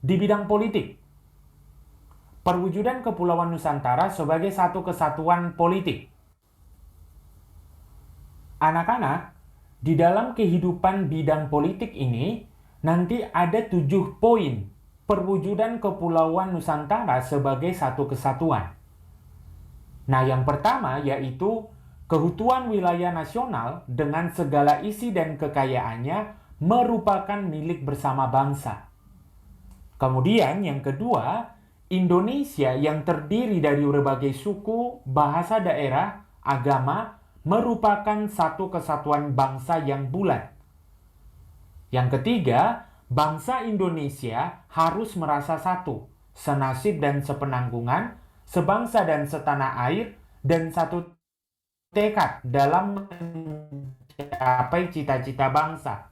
di bidang politik. Perwujudan Kepulauan Nusantara sebagai satu kesatuan politik. Anak-anak, di dalam kehidupan bidang politik ini, nanti ada 7 poin perwujudan Kepulauan Nusantara sebagai satu kesatuan. Nah, yang pertama yaitu keutuhan wilayah nasional dengan segala isi dan kekayaannya merupakan milik bersama bangsa. Kemudian yang kedua, Indonesia yang terdiri dari berbagai suku, bahasa daerah, agama, merupakan satu kesatuan bangsa yang bulat. Yang ketiga, bangsa Indonesia harus merasa satu, senasib dan sepenanggungan, sebangsa dan setanah air, dan satu tekad dalam mencapai cita-cita bangsa.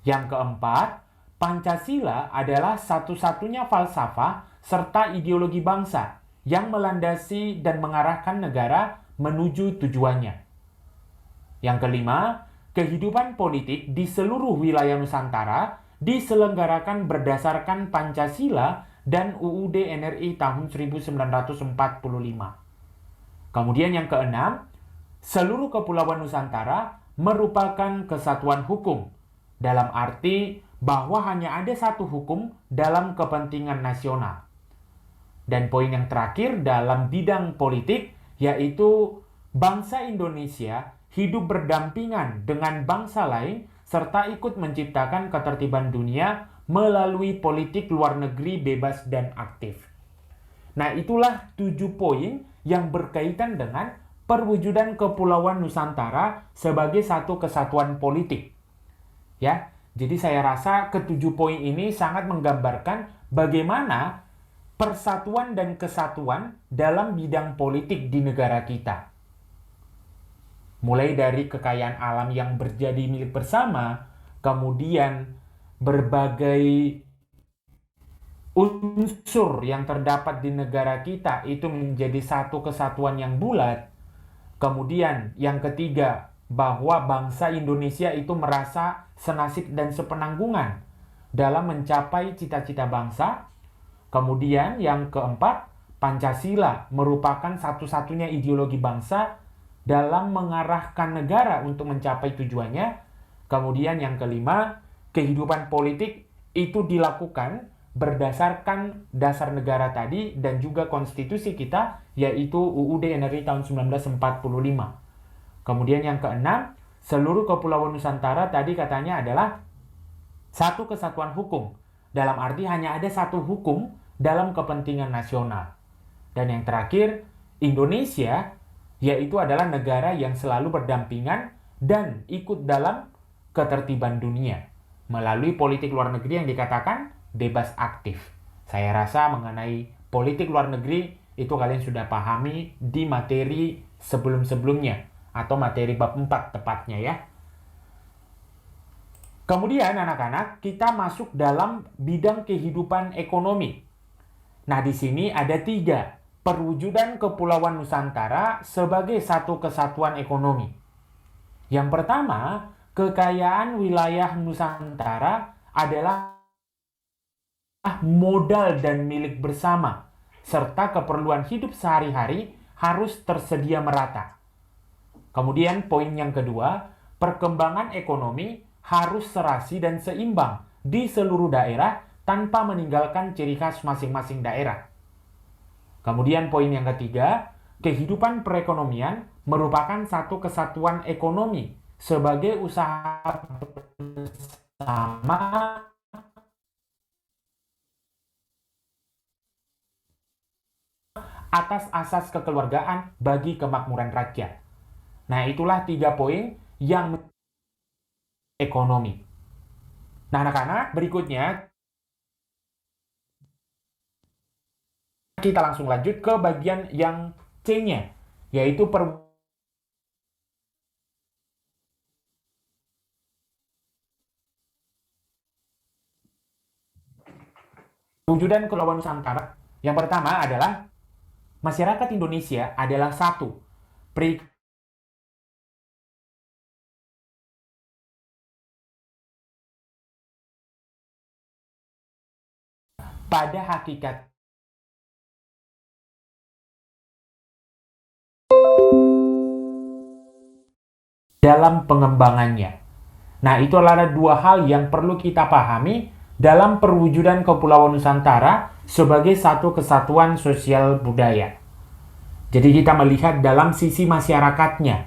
Yang keempat, Pancasila adalah satu-satunya falsafah serta ideologi bangsa yang melandasi dan mengarahkan negara menuju tujuannya. Yang kelima, kehidupan politik di seluruh wilayah Nusantara diselenggarakan berdasarkan Pancasila dan UUD NRI tahun 1945. Kemudian yang keenam, seluruh Kepulauan Nusantara merupakan kesatuan hukum, dalam arti bahwa hanya ada satu hukum dalam kepentingan nasional. Dan poin yang terakhir dalam bidang politik yaitu bangsa Indonesia hidup berdampingan dengan bangsa lain serta ikut menciptakan ketertiban dunia melalui politik luar negeri bebas dan aktif. Nah, itulah 7 poin yang berkaitan dengan perwujudan Kepulauan Nusantara sebagai satu kesatuan politik. Ya, jadi saya rasa ketujuh poin ini sangat menggambarkan bagaimana persatuan dan kesatuan dalam bidang politik di negara kita. Mulai dari kekayaan alam yang menjadi milik bersama, kemudian berbagai unsur yang terdapat di negara kita itu menjadi satu kesatuan yang bulat. Kemudian yang ketiga, bahwa bangsa Indonesia itu merasa senasib dan sepenanggungan dalam mencapai cita-cita bangsa. Kemudian yang keempat, Pancasila merupakan satu-satunya ideologi bangsa dalam mengarahkan negara untuk mencapai tujuannya. Kemudian yang kelima, kehidupan politik itu dilakukan berdasarkan dasar negara tadi dan juga konstitusi kita, yaitu UUD NRI tahun 1945. Kemudian yang keenam, seluruh Kepulauan Nusantara tadi katanya adalah satu kesatuan hukum. Dalam arti hanya ada satu hukum dalam kepentingan nasional. Dan yang terakhir, Indonesia yaitu adalah negara yang selalu berdampingan dan ikut dalam ketertiban dunia melalui politik luar negeri yang dikatakan bebas aktif. Saya rasa mengenai politik luar negeri itu kalian sudah pahami di materi sebelum-sebelumnya atau materi bab 4 tepatnya ya. Kemudian anak-anak, kita masuk dalam bidang kehidupan ekonomi. Nah, di sini ada 3 perwujudan Kepulauan Nusantara sebagai satu kesatuan ekonomi. Yang pertama, kekayaan wilayah Nusantara adalah modal dan milik bersama, serta keperluan hidup sehari-hari harus tersedia merata. Kemudian poin yang kedua, perkembangan ekonomi harus serasi dan seimbang di seluruh daerah tanpa meninggalkan ciri khas masing-masing daerah. Kemudian poin yang ketiga, kehidupan perekonomian merupakan satu kesatuan ekonomi sebagai usaha bersama atas asas kekeluargaan bagi kemakmuran rakyat. Nah, itulah 3 poin yang ekonomi. Nah, anak-anak, berikutnya kita langsung lanjut ke bagian yang C-nya, yaitu perwujudan Kepulauan Nusantara. Yang pertama adalah masyarakat Indonesia adalah satu. pada hakikat dalam pengembangannya. Nah, itu adalah dua hal yang perlu kita pahami dalam perwujudan Kepulauan Nusantara sebagai satu kesatuan sosial budaya. Jadi kita melihat dalam sisi masyarakatnya,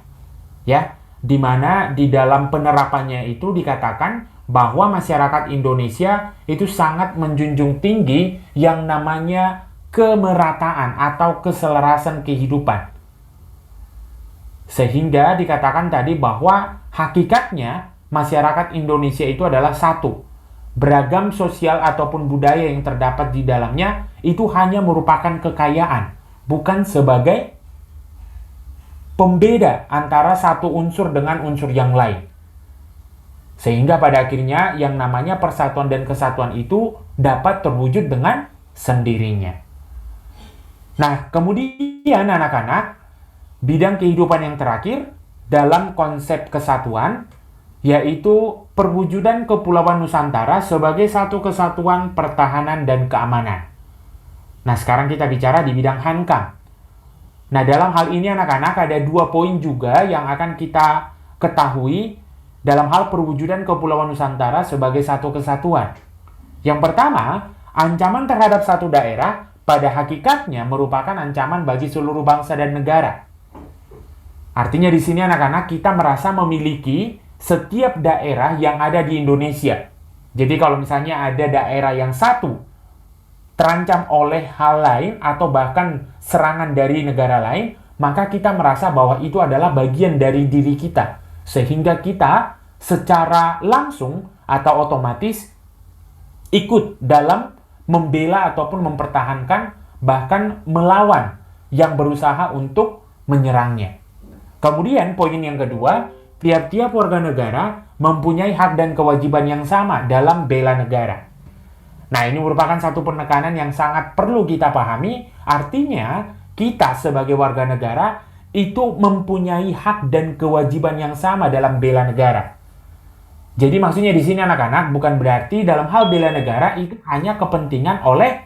ya, di mana di dalam penerapannya itu dikatakan bahwa masyarakat Indonesia itu sangat menjunjung tinggi yang namanya kemerataan atau keselarasan kehidupan. Sehingga dikatakan tadi bahwa hakikatnya masyarakat Indonesia itu adalah satu. Beragam sosial ataupun budaya yang terdapat di dalamnya itu hanya merupakan kekayaan, bukan sebagai pembeda antara satu unsur dengan unsur yang lain. Sehingga pada akhirnya yang namanya persatuan dan kesatuan itu dapat terwujud dengan sendirinya. Nah, kemudian anak-anak, bidang kehidupan yang terakhir dalam konsep kesatuan yaitu perwujudan Kepulauan Nusantara sebagai satu kesatuan pertahanan dan keamanan. Nah, sekarang kita bicara di bidang hankam. Nah, dalam hal ini anak-anak ada 2 poin juga yang akan kita ketahui dalam hal perwujudan Kepulauan Nusantara sebagai satu kesatuan. Yang pertama, ancaman terhadap satu daerah pada hakikatnya merupakan ancaman bagi seluruh bangsa dan negara. Artinya di sini anak-anak kita merasa memiliki setiap daerah yang ada di Indonesia. Jadi kalau misalnya ada daerah yang satu terancam oleh hal lain atau bahkan serangan dari negara lain, maka kita merasa bahwa itu adalah bagian dari diri kita. Sehingga kita secara langsung atau otomatis ikut dalam membela ataupun mempertahankan bahkan melawan yang berusaha untuk menyerangnya. Kemudian poin yang kedua, tiap-tiap warga negara mempunyai hak dan kewajiban yang sama dalam bela negara. Nah, ini merupakan satu penekanan yang sangat perlu kita pahami. Artinya, kita sebagai warga negara itu mempunyai hak dan kewajiban yang sama dalam bela negara. Jadi maksudnya di sini anak-anak bukan berarti dalam hal bela negara itu hanya kepentingan oleh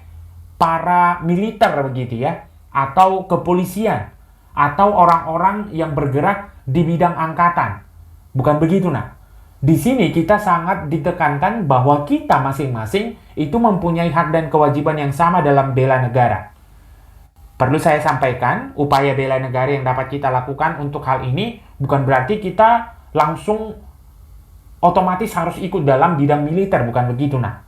para militer begitu ya, atau kepolisian, atau orang-orang yang bergerak di bidang angkatan. Bukan begitu, nah. Di sini kita sangat ditekankan bahwa kita masing-masing itu mempunyai hak dan kewajiban yang sama dalam bela negara. Perlu saya sampaikan, upaya bela negara yang dapat kita lakukan untuk hal ini bukan berarti kita langsung otomatis harus ikut dalam bidang militer, bukan begitu, nah.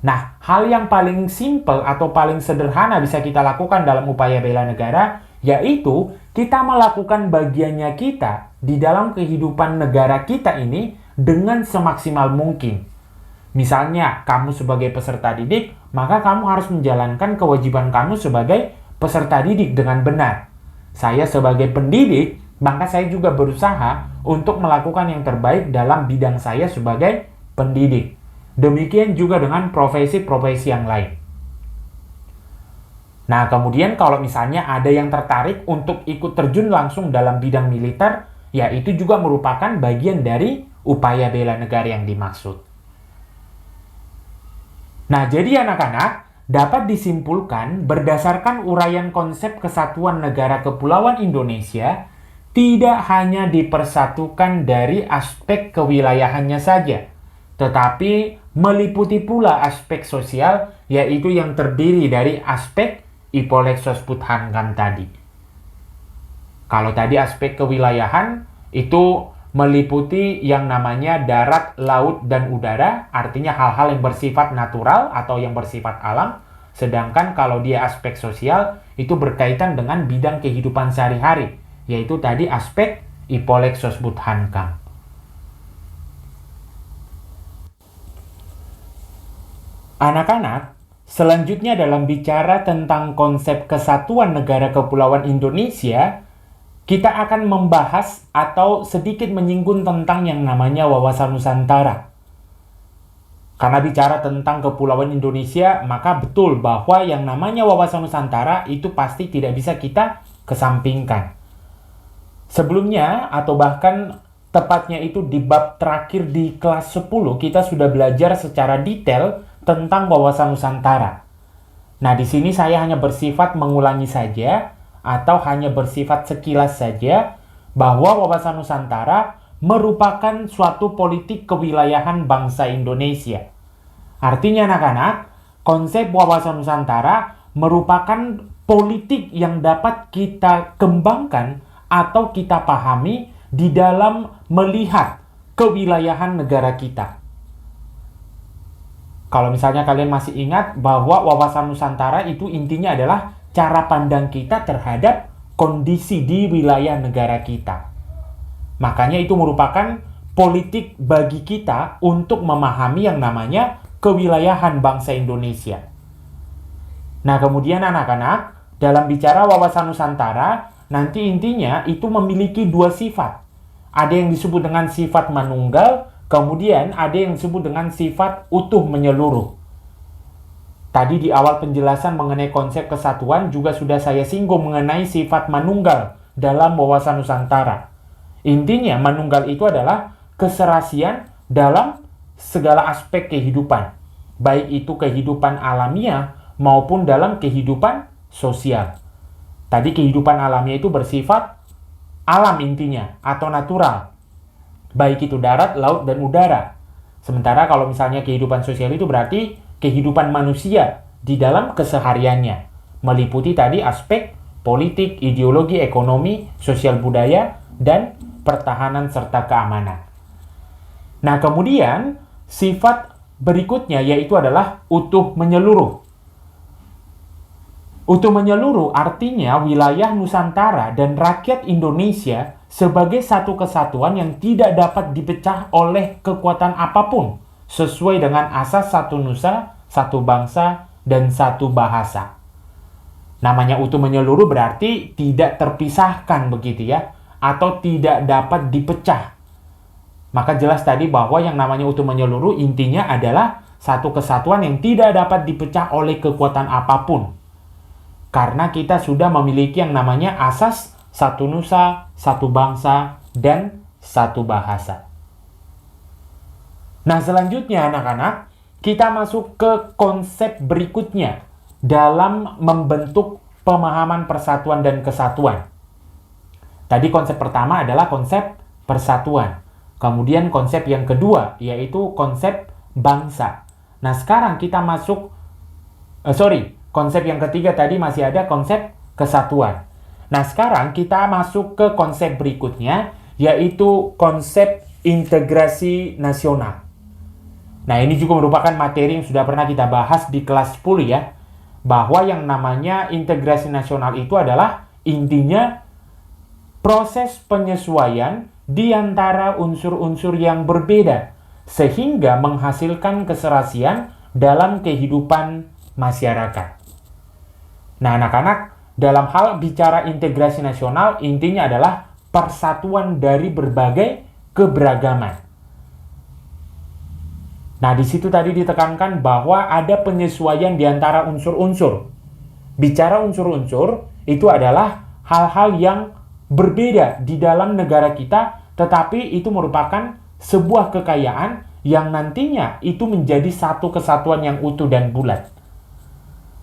Nah, hal yang paling simpel atau paling sederhana bisa kita lakukan dalam upaya bela negara yaitu kita melakukan bagiannya kita di dalam kehidupan negara kita ini dengan semaksimal mungkin. Misalnya, kamu sebagai peserta didik, maka kamu harus menjalankan kewajiban kamu sebagai peserta didik dengan benar. Saya sebagai pendidik, maka saya juga berusaha untuk melakukan yang terbaik dalam bidang saya sebagai pendidik. Demikian juga dengan profesi-profesi yang lain. Nah, kemudian kalau misalnya ada yang tertarik untuk ikut terjun langsung dalam bidang militer, ya itu juga merupakan bagian dari upaya bela negara yang dimaksud. Nah, jadi anak-anak, dapat disimpulkan berdasarkan uraian konsep kesatuan negara Kepulauan Indonesia, tidak hanya dipersatukan dari aspek kewilayahannya saja, tetapi meliputi pula aspek sosial, yaitu yang terdiri dari aspek Ipolexos Puthankam tadi. Kalau tadi aspek kewilayahan itu meliputi yang namanya darat, laut, dan udara, artinya hal-hal yang bersifat natural atau yang bersifat alam. Sedangkan kalau dia aspek sosial, itu berkaitan dengan bidang kehidupan sehari-hari, yaitu tadi aspek Ipolexos Puthankam. Anak-anak, selanjutnya dalam bicara tentang konsep kesatuan negara Kepulauan Indonesia, kita akan membahas atau sedikit menyinggung tentang yang namanya wawasan Nusantara. Karena bicara tentang Kepulauan Indonesia, maka betul bahwa yang namanya wawasan Nusantara itu pasti tidak bisa kita kesampingkan. Sebelumnya, atau bahkan tepatnya itu di bab terakhir di kelas 10, kita sudah belajar secara detail tentang wawasan Nusantara. Nah, di sini saya hanya bersifat mengulangi saja atau hanya bersifat sekilas saja bahwa wawasan Nusantara merupakan suatu politik kewilayahan bangsa Indonesia. Artinya anak-anak, konsep wawasan Nusantara merupakan politik yang dapat kita kembangkan atau kita pahami di dalam melihat kewilayahan negara kita. Kalau misalnya kalian masih ingat bahwa wawasan Nusantara itu intinya adalah cara pandang kita terhadap kondisi di wilayah negara kita. Makanya itu merupakan politik bagi kita untuk memahami yang namanya kewilayahan bangsa Indonesia. Nah, kemudian anak-anak, dalam bicara wawasan Nusantara, nanti intinya itu memiliki dua sifat. Ada yang disebut dengan sifat manunggal, kemudian ada yang disebut dengan sifat utuh menyeluruh. Tadi di awal penjelasan mengenai konsep kesatuan juga sudah saya singgung mengenai sifat manunggal dalam wawasan Nusantara. Intinya manunggal itu adalah keserasian dalam segala aspek kehidupan, baik itu kehidupan alamiah maupun dalam kehidupan sosial. Tadi kehidupan alamiah itu bersifat alam intinya atau natural, baik itu darat, laut, dan udara. Sementara kalau misalnya kehidupan sosial itu berarti kehidupan manusia di dalam kesehariannya, meliputi tadi aspek politik, ideologi, ekonomi, sosial budaya, dan pertahanan serta keamanan. Nah, kemudian sifat berikutnya yaitu adalah utuh menyeluruh. Utuh menyeluruh artinya wilayah Nusantara dan rakyat Indonesia sebagai satu kesatuan yang tidak dapat dipecah oleh kekuatan apapun, sesuai dengan asas satu nusa, satu bangsa, dan satu bahasa. Namanya utuh menyeluruh berarti tidak terpisahkan begitu ya, atau tidak dapat dipecah. Maka jelas tadi bahwa yang namanya utuh menyeluruh intinya adalah satu kesatuan yang tidak dapat dipecah oleh kekuatan apapun. Karena kita sudah memiliki yang namanya asas satu nusa, satu bangsa, dan satu bahasa. Nah, selanjutnya anak-anak, kita masuk ke konsep berikutnya dalam membentuk pemahaman persatuan dan kesatuan. Tadi konsep pertama adalah konsep persatuan. Kemudian konsep yang kedua yaitu konsep bangsa. Nah, sekarang kita masuk konsep yang ketiga tadi masih ada konsep kesatuan. Nah, sekarang kita masuk ke konsep berikutnya yaitu konsep integrasi nasional. Nah, ini juga merupakan materi yang sudah pernah kita bahas di kelas 10 ya. Bahwa yang namanya integrasi nasional itu adalah intinya proses penyesuaian di antara unsur-unsur yang berbeda sehingga menghasilkan keserasian dalam kehidupan masyarakat. Nah, anak-anak, dalam hal bicara integrasi nasional intinya adalah persatuan dari berbagai keberagaman. Nah, di situ tadi ditekankan bahwa ada penyesuaian di antara unsur-unsur. Bicara unsur-unsur, itu adalah hal-hal yang berbeda di dalam negara kita, tetapi itu merupakan sebuah kekayaan yang nantinya itu menjadi satu kesatuan yang utuh dan bulat.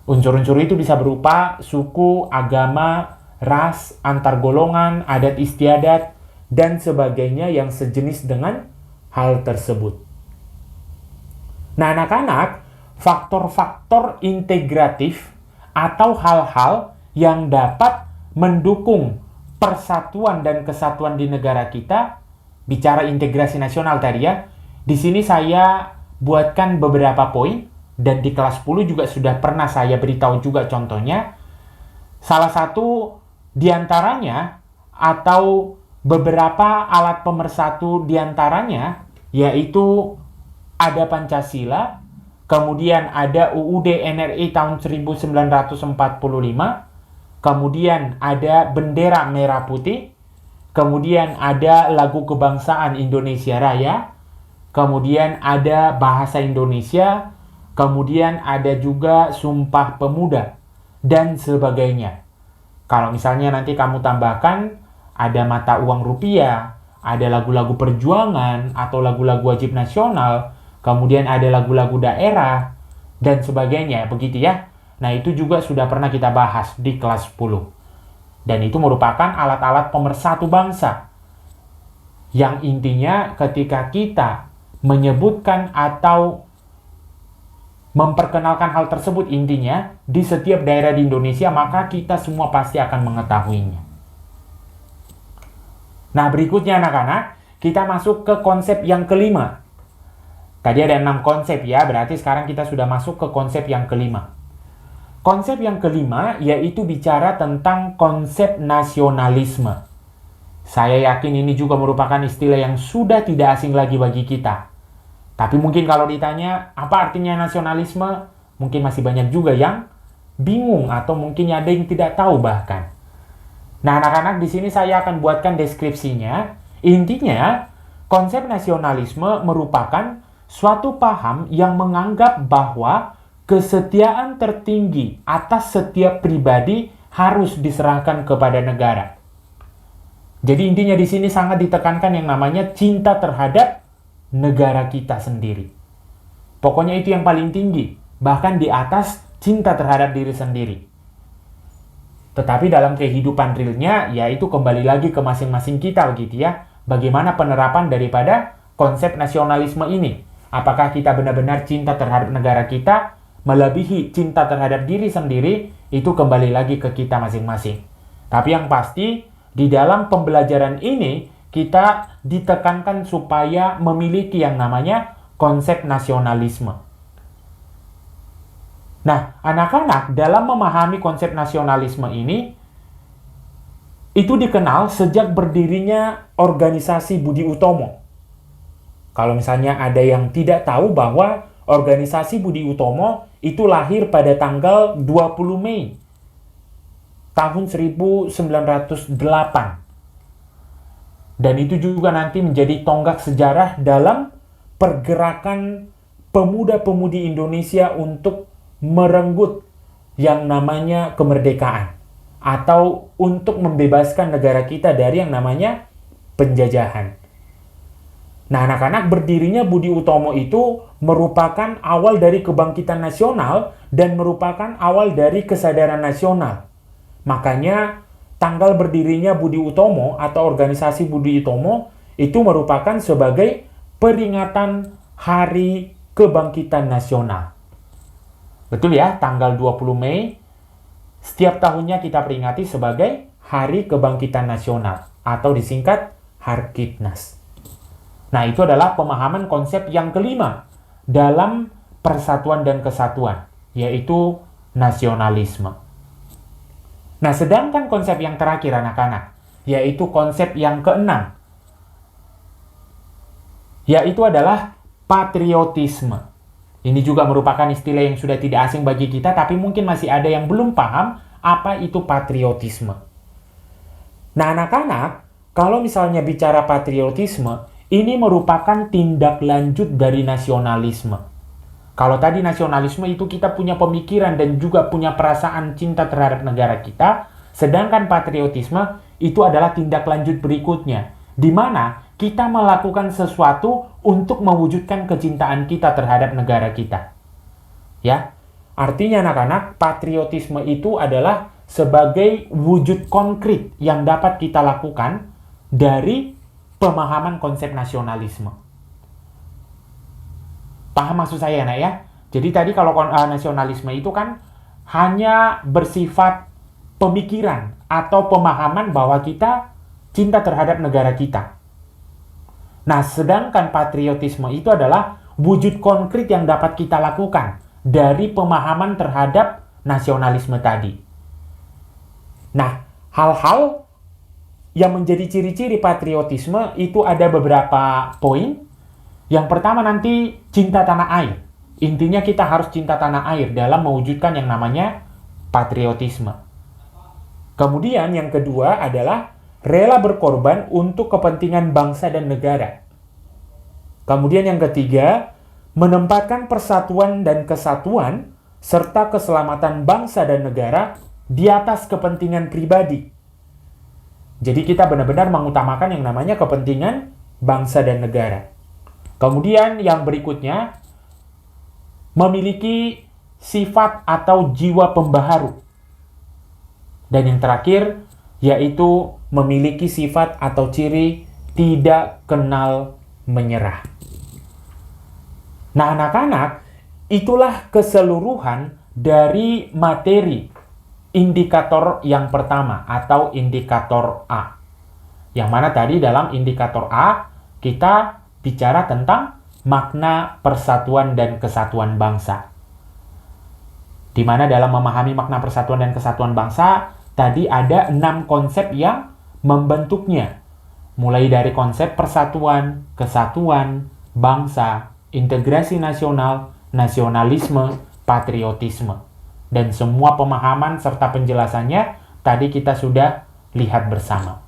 Unsur-unsur itu bisa berupa suku, agama, ras, antar golongan, adat istiadat, dan sebagainya yang sejenis dengan hal tersebut. Nah, anak-anak, faktor-faktor integratif atau hal-hal yang dapat mendukung persatuan dan kesatuan di negara kita, bicara integrasi nasional tadi ya, di sini saya buatkan beberapa poin, dan di kelas 10 juga sudah pernah saya beritahu juga contohnya. Salah satu diantaranya atau beberapa alat pemersatu diantaranya yaitu ada Pancasila, kemudian ada UUD NRI tahun 1945, kemudian ada bendera merah putih, kemudian ada lagu kebangsaan Indonesia Raya, kemudian ada bahasa Indonesia, kemudian ada juga Sumpah Pemuda, dan sebagainya. Kalau misalnya nanti kamu tambahkan, ada mata uang rupiah, ada lagu-lagu perjuangan, atau lagu-lagu wajib nasional, kemudian ada lagu-lagu daerah, dan sebagainya, begitu ya. Nah, itu juga sudah pernah kita bahas di kelas 10. Dan itu merupakan alat-alat pemersatu bangsa. Yang intinya ketika kita menyebutkan atau memperkenalkan hal tersebut, intinya di setiap daerah di Indonesia, maka kita semua pasti akan mengetahuinya. Nah, berikutnya anak-anak, kita masuk ke konsep yang kelima. Tadi ada 6 konsep ya, berarti sekarang kita sudah masuk ke konsep yang kelima. Konsep yang kelima yaitu bicara tentang konsep nasionalisme. Saya yakin ini juga merupakan istilah yang sudah tidak asing lagi bagi kita. Tapi mungkin kalau ditanya apa artinya nasionalisme, mungkin masih banyak juga yang bingung atau mungkin ada yang tidak tahu bahkan. Nah, anak-anak, di sini saya akan buatkan deskripsinya. Intinya, konsep nasionalisme merupakan suatu paham yang menganggap bahwa kesetiaan tertinggi atas setiap pribadi harus diserahkan kepada negara. Jadi intinya di sini sangat ditekankan yang namanya cinta terhadap negara kita sendiri. Pokoknya itu yang paling tinggi, bahkan di atas cinta terhadap diri sendiri. Tetapi dalam kehidupan realnya, yaitu kembali lagi ke masing-masing kita begitu ya. Bagaimana penerapan daripada konsep nasionalisme ini? Apakah kita benar-benar cinta terhadap negara kita, melebihi cinta terhadap diri sendiri? Itu kembali lagi ke kita masing-masing. Tapi yang pasti, di dalam pembelajaran ini, kita ditekankan supaya memiliki yang namanya konsep nasionalisme. Nah, anak-anak dalam memahami konsep nasionalisme ini, itu dikenal sejak berdirinya organisasi Budi Utomo. Kalau misalnya ada yang tidak tahu bahwa organisasi Budi Utomo itu lahir pada tanggal 20 Mei tahun 1908. Dan itu juga nanti menjadi tonggak sejarah dalam pergerakan pemuda-pemudi Indonesia untuk merenggut yang namanya kemerdekaan atau untuk membebaskan negara kita dari yang namanya penjajahan. Nah, anak-anak, berdirinya Budi Utomo itu merupakan awal dari kebangkitan nasional dan merupakan awal dari kesadaran nasional. Makanya tanggal berdirinya Budi Utomo atau organisasi Budi Utomo itu merupakan sebagai peringatan Hari Kebangkitan Nasional. Betul ya, tanggal 20 Mei setiap tahunnya kita peringati sebagai Hari Kebangkitan Nasional atau disingkat Harkitnas. Nah, itu adalah pemahaman konsep yang kelima dalam persatuan dan kesatuan, yaitu nasionalisme. Nah, sedangkan konsep yang terakhir anak-anak, yaitu konsep yang keenam, yaitu adalah patriotisme. Ini juga merupakan istilah yang sudah tidak asing bagi kita, tapi mungkin masih ada yang belum paham apa itu patriotisme. Nah, anak-anak, kalau misalnya bicara patriotisme, ini merupakan tindak lanjut dari nasionalisme. Kalau tadi nasionalisme itu kita punya pemikiran dan juga punya perasaan cinta terhadap negara kita, sedangkan patriotisme itu adalah tindak lanjut berikutnya, di mana kita melakukan sesuatu untuk mewujudkan kecintaan kita terhadap negara kita. Ya, artinya anak-anak, patriotisme itu adalah sebagai wujud konkret yang dapat kita lakukan dari pemahaman konsep nasionalisme. Paham maksud saya, nak ya? Jadi tadi kalau nasionalisme itu kan hanya bersifat pemikiran atau pemahaman bahwa kita cinta terhadap negara kita. Nah, sedangkan patriotisme itu adalah wujud konkret yang dapat kita lakukan dari pemahaman terhadap nasionalisme tadi. Nah, hal-hal yang menjadi ciri-ciri patriotisme itu ada beberapa poin. Yang pertama nanti cinta tanah air. Intinya kita harus cinta tanah air dalam mewujudkan yang namanya patriotisme. Kemudian yang kedua adalah rela berkorban untuk kepentingan bangsa dan negara. Kemudian yang ketiga, menempatkan persatuan dan kesatuan serta keselamatan bangsa dan negara di atas kepentingan pribadi. Jadi kita benar-benar mengutamakan yang namanya kepentingan bangsa dan negara. Kemudian yang berikutnya, memiliki sifat atau jiwa pembaharu. Dan yang terakhir, yaitu memiliki sifat atau ciri tidak kenal menyerah. Nah, anak-anak, itulah keseluruhan dari materi indikator yang pertama atau indikator A. Yang mana tadi dalam indikator A, kita bicara tentang makna persatuan dan kesatuan bangsa. Di mana dalam memahami makna persatuan dan kesatuan bangsa, tadi ada 6 konsep yang membentuknya. Mulai dari konsep persatuan, kesatuan, bangsa, integrasi nasional, nasionalisme, patriotisme. Dan semua pemahaman serta penjelasannya tadi kita sudah lihat bersama.